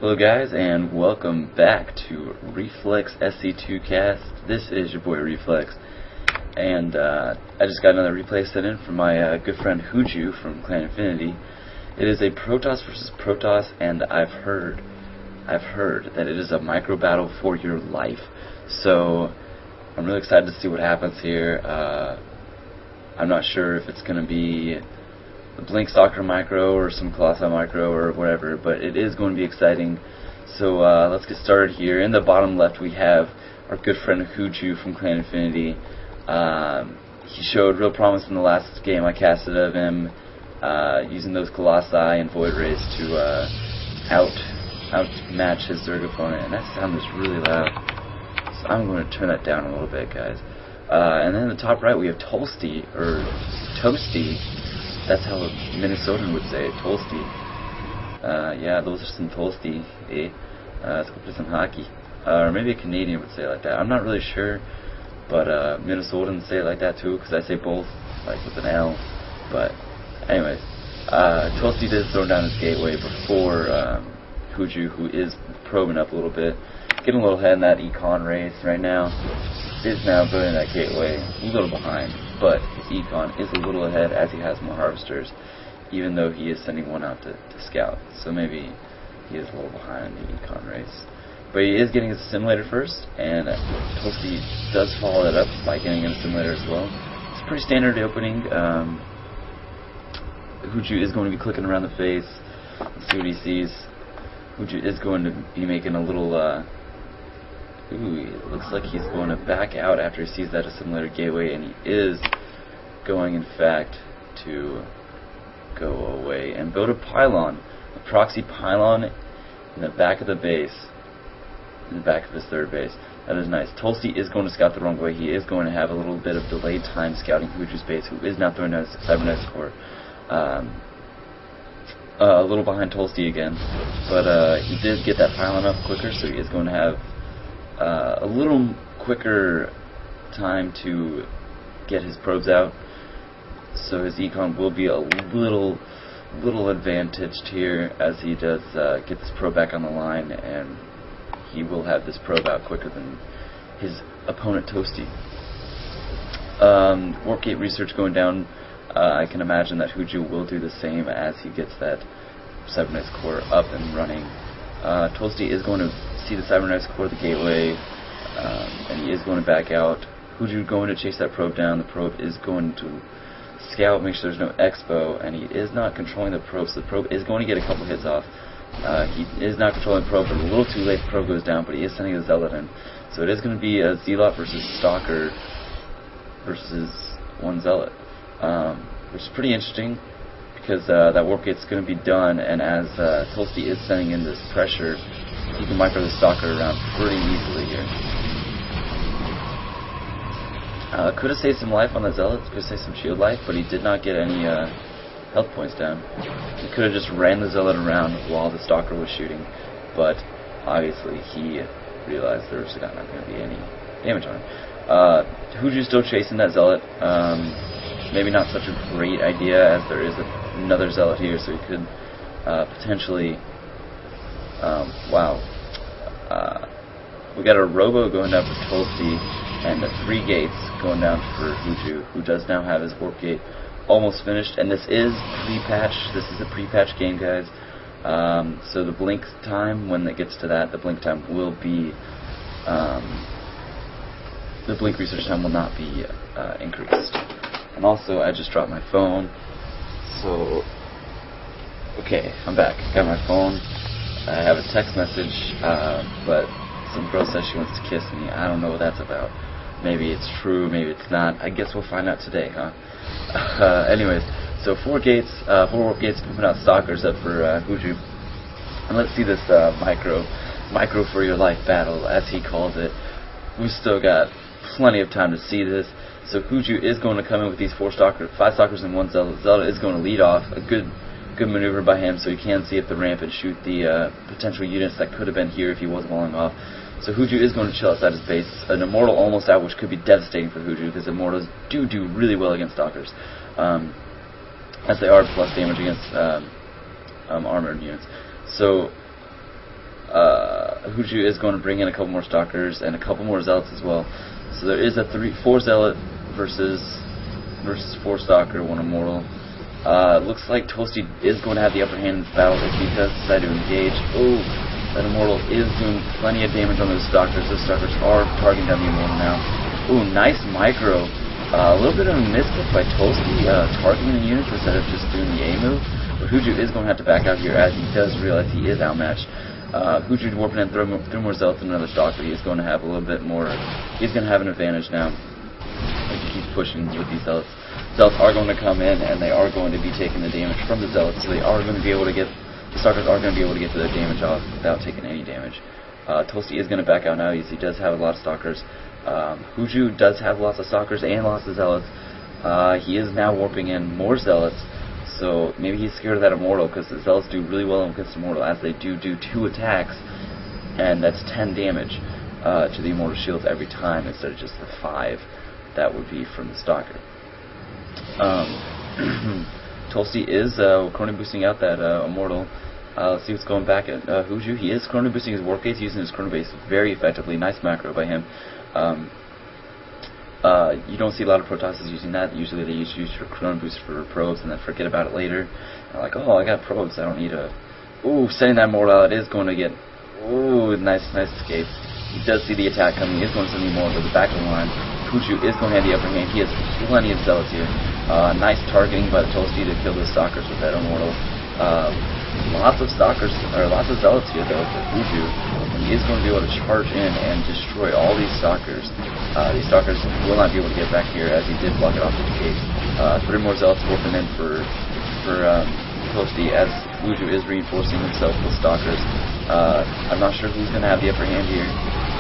Hello guys, and welcome back to Reflex SC2 Cast. This is your boy Reflex, and I just got another replay sent in from my good friend InfHuJu from Clan Infinity. It is a Protoss versus Protoss, and I've heard that it is a micro battle for your life. So I'm really excited to see what happens here. I'm not sure if it's going to be the Blink Stalker micro or some Colossi micro or whatever, but it is going to be exciting. So let's get started here. In the bottom left we have our good friend InfHuJu from Clan Infinity. He showed real promise in the last game I casted of him, using those Colossi and Void Rays to outmatch his Zerg opponent, and that sound is really loud. So I'm going to turn that down a little bit, guys. And then in the top right we have Tolsty, or Toasty. That's how a Minnesotan would say it, Tolsty. Yeah, those are some Tolsty, eh? Let's go play some hockey. Or maybe a Canadian would say it like that. I'm not really sure, but Minnesotans say it like that too, because I say both, like with an L. But anyways, Tolsty did throw down his gateway before InfHuJu, who is probing up a little bit. Getting a little ahead in that econ race right now. Is now building that gateway, a little behind, but his econ is a little ahead as he has more harvesters, even though he is sending one out to scout. So maybe he is a little behind the econ race. But he is getting his assimilator first, and Tolsty does follow that up by getting an assimilator as well. It's a pretty standard opening. InfHuJu is going to be clicking around the face. Let's see what he sees. InfHuJu is going to be making a little ooh, it looks like he's going to back out after he sees that assimilator gateway, and he is going, in fact, to go away and build a pylon, a proxy pylon in the back of the base, in the back of his third base. That is nice. Tolsty is going to scout the wrong way. He is going to have a little bit of delayed time scouting InfHuJu's base, who is now throwing out his cybernetics core. A little behind Tolsty again, but he did get that pylon up quicker, so he is going to have a little quicker time to get his probes out, so his econ will be a little advantaged here as he does get this probe back on the line, and he will have this probe out quicker than his opponent Tolsty. Warp gate research going down. I can imagine that InfHuJu will do the same as he gets that cybernetics core up and running. Tolsty is going to see the cybernetics core of the gateway, and he is going to back out. InfHuJu going to chase that probe down. The probe is going to scout, make sure there's no expo, and he is not controlling the probe, so the probe is going to get a couple hits off. He is not controlling the probe, but a little too late. The probe goes down, but he is sending a Zealot in. So it is going to be a Zealot versus Stalker versus one Zealot, which is pretty interesting, because that warp gate's going to be done, and as Tolsty is sending in this pressure, he can micro the Stalker around pretty easily here. Could have saved some life on the Zealots, could have saved some shield life, but he did not get any health points down. He could have just ran the Zealot around while the Stalker was shooting, but obviously he realized there was not going to be any damage on him. InfHuJu's still chasing that Zealot. Maybe not such a great idea, as there is another Zealot here, so he could potentially... wow. We got a Robo going down for Tolsty, and the 3 gates going down for InfHuJu, who does now have his warp gate almost finished, and this is pre-patch. This is a pre-patch game, guys. So the blink time, when it gets to that, the blink time will be... the blink research time will not be increased. And also, I just dropped my phone, so, okay, I'm back. Got my phone. I have a text message, but some girl says she wants to kiss me. I don't know what that's about. Maybe it's true, maybe it's not. I guess we'll find out today, huh? Anyways, so 4 gates, 4 warp gates pumping out Stalkers up for InfHuJu. And let's see this micro for your life battle, as he calls it. We've still got plenty of time to see this. So InfHuJu is going to come in with these 5 Stalkers and 1 Zealot. Zealot is going to lead off. A good maneuver by him, so he can see up the ramp and shoot the potential units that could have been here if he was walling off. So InfHuJu is going to chill outside his base. An Immortal almost out, which could be devastating for InfHuJu, because Immortals do really well against Stalkers, as they are plus damage against armored units. So InfHuJu is going to bring in a couple more Stalkers and a couple more Zealots as well. So there is a 4 Zealot versus 4 Stalker, 1 Immortal. Looks like Tolsty is going to have the upper hand in this battle if he does decide to engage. Oh, that Immortal is doing plenty of damage on those Stalkers. Those Stalkers are targeting down the Immortal now. Ooh, nice micro. A little bit of a misclick by Tolsty, targeting the units instead of just doing the A move. But InfHuJu is going to have to back out here as he does realize he is outmatched. InfHuJu warping in, throw more Zealots and another Stalker. He's going to have a little bit more. He's going to have an advantage now. Like he keeps pushing with these Zealots. Zealots are going to come in and they are going to be taking the damage from the Zealots, so they are going to be able to get. The Stalkers are going to be able to get their damage off without taking any damage. Tolsty is going to back out now as he does have a lot of Stalkers. InfHuJu does have lots of Stalkers and lots of Zealots. He is now warping in more Zealots, so maybe he's scared of that Immortal because the Zealots do really well against Immortal, as they do 2 attacks, and that's 10 damage to the Immortal shields every time instead of just the 5 that would be from the Stalker. Tolsty is chrono boosting out that Immortal. Let's see what's going back at InfHuJu. He is chrono boosting his warp gates, using his chrono base very effectively. Nice macro by him. You don't see a lot of Protosses using that. Usually they use your chrono boost for probes and then forget about it later. They're like, oh, I got probes, I don't need a... Ooh, setting that Immortal out is going to get... Ooh, nice escape. He does see the attack coming. He is going to send the Immortal to the back of the line. InfHuJu is going to have the upper hand. He has plenty of Zealots here. Nice targeting by Tolsty to kill the Stalkers with that Immortal. Lots of Stalkers, or lots of Zealots here though for InfHuJu. And he is going to be able to charge in and destroy all these Stalkers. These Stalkers will not be able to get back here as he did block it off with the gate. 3 more Zealots warping in for Tolsty as InfHuJu is reinforcing himself with Stalkers. I'm not sure who's going to have the upper hand here.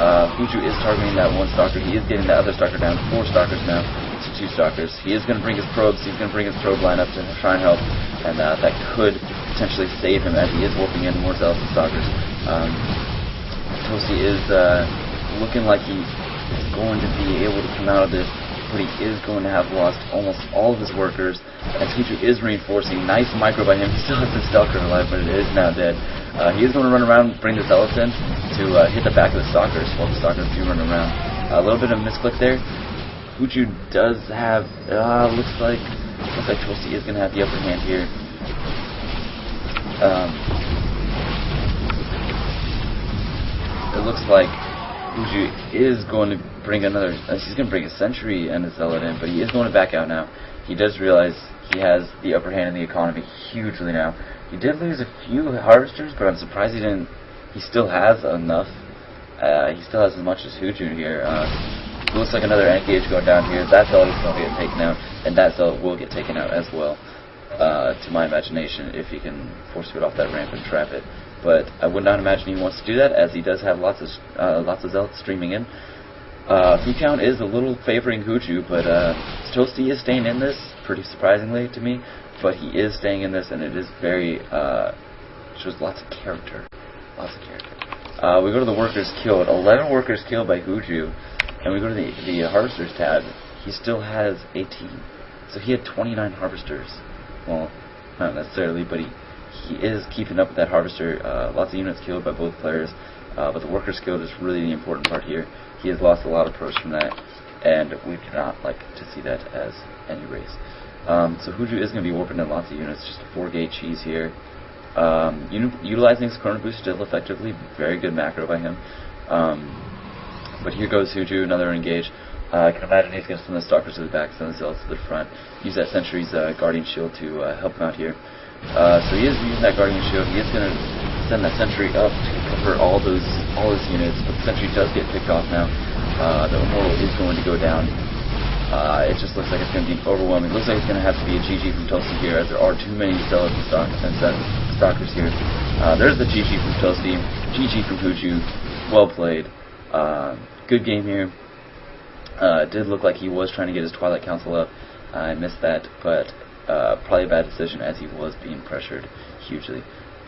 InfHuJu is targeting that 1 Stalker. He is getting that other Stalker down. 4 Stalkers now to 2 Stalkers. He is going to bring his probes. He's going to bring his probe line up to try and help, and that could potentially save him as he is warping in more Zealots and Stalkers. Tolsty is looking like he is going to be able to come out of this, but he is going to have lost almost all of his workers, as InfHuJu is reinforcing. Nice micro by him. He still has his Stalker alive, but it is now dead. He is going to run around, bring the Zealots in to hit the back of the Stalkers while the Stalkers do run around. A little bit of misclick there. InfHuJu does have, looks like Tolsty is going to have the upper hand here. It looks like InfHuJu is going to bring another, he's going to bring a Sentry and a Zealot in, but he is going to back out now. He does realize he has the upper hand in the economy hugely now. He did lose a few Harvesters, but I'm surprised he didn't, he still has enough. He still has as much as InfHuJu here. It looks like another engage going down here. That Zealot is going to get taken out, and that Zealot will get taken out as well, to my imagination, if he can force it off that ramp and trap it. But I would not imagine he wants to do that, as he does have lots of Zealots streaming in. Food count is a little favoring InfHuJu, but Tolsty is staying in this, pretty surprisingly to me. But he is staying in this, and it is very shows lots of character. We go to the workers killed. 11 workers killed by InfHuJu, and we go to the harvesters tab. He still has 18, so he had 29 harvesters. Well, not necessarily, but he is keeping up with that harvester. Lots of units killed by both players, but the workers killed is really the important part here. He has lost a lot of pros from that, and we do not like to see that as any race. So InfHuJu is going to be warping in lots of units, just a 4-gate cheese here. Utilizing his chrono boost still effectively, very good macro by him. But here goes InfHuJu, another engage. I can imagine he's going to send the Stalkers to the back, send the Zealots to the front. Use that Sentry's Guardian Shield to help him out here. So he is using that Guardian Shield. He is going to send that Sentry up to cover all his units, but the Sentry does get picked off now. The Immortal is going to go down. It just looks like it's going to be overwhelming. It looks like it's going to have to be a GG from Tolsty here, as there are too many Zealots and Stalkers here. There's the GG from Tolsty. GG from InfHuJu. Well played. Good game here. It did look like he was trying to get his Twilight Council up. I missed that, but probably a bad decision, as he was being pressured hugely.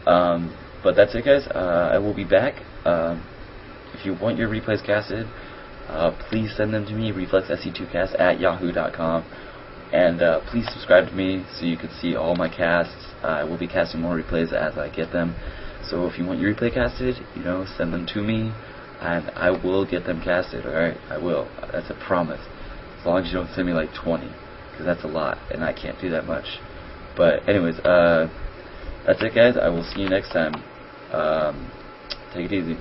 But that's it, guys. I will be back. If you want your replays casted, please send them to me, reflexsc2cast@yahoo.com. And please subscribe to me so you can see all my casts. I will be casting more replays as I get them. So if you want your replay casted, you know, send them to me, and I will get them casted. Alright, I will. That's a promise. As long as you don't send me like 20, because that's a lot, and I can't do that much. But anyways, that's it, guys. I will see you next time. Take it easy.